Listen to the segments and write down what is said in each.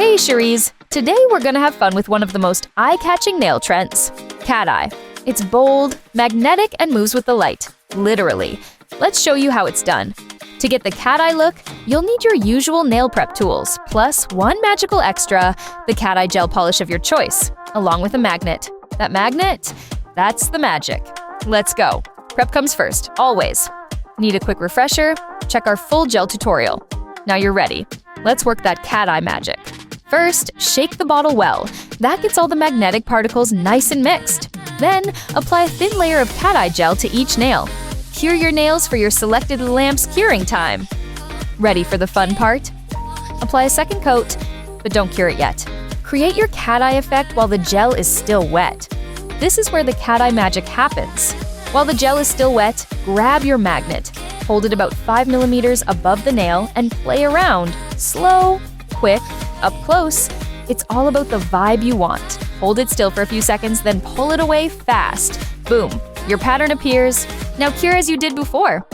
Hey cheries! Today we're gonna have fun with one of the most eye-catching nail trends, cat eye. It's bold, magnetic, and moves with the light, literally. Let's show you how it's done. To get the cat eye look, you'll need your usual nail prep tools, plus one magical extra, the cat eye gel polish of your choice, along with a magnet. That magnet? That's the magic. Let's go. Prep comes first, always. Need a quick refresher? Check our full gel tutorial. Now you're ready. Let's work that cat eye magic. First, shake the bottle well. That gets all the magnetic particles nice and mixed. Then, apply a thin layer of cat eye gel to each nail. Cure your nails for your selected lamp's curing time. Ready for the fun part? Apply a second coat, but don't cure it yet. Create your cat eye effect while the gel is still wet. This is where the cat eye magic happens. While the gel is still wet, grab your magnet. Hold it about 5 millimeters above the nail and play around. Slow, quick, up close. It's all about the vibe you want. Hold it still for a few seconds, then pull it away fast. Boom, your pattern appears. Now cure as you did before.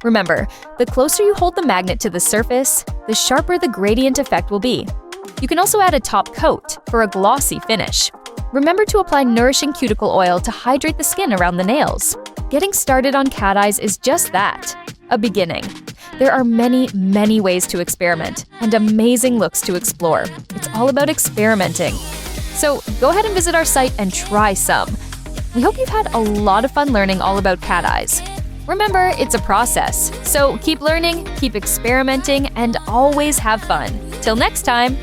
Remember, the closer you hold the magnet to the surface, the sharper the gradient effect will be. You can also add a top coat for a glossy finish. Remember to apply nourishing cuticle oil to hydrate the skin around the nails. Getting started on cat eyes is just that, a beginning. There are many, many ways to experiment and amazing looks to explore. It's all about experimenting. So go ahead and visit our site and try some. We hope you've had a lot of fun learning all about cat eyes. Remember, it's a process, so keep learning, keep experimenting, and always have fun. Till next time!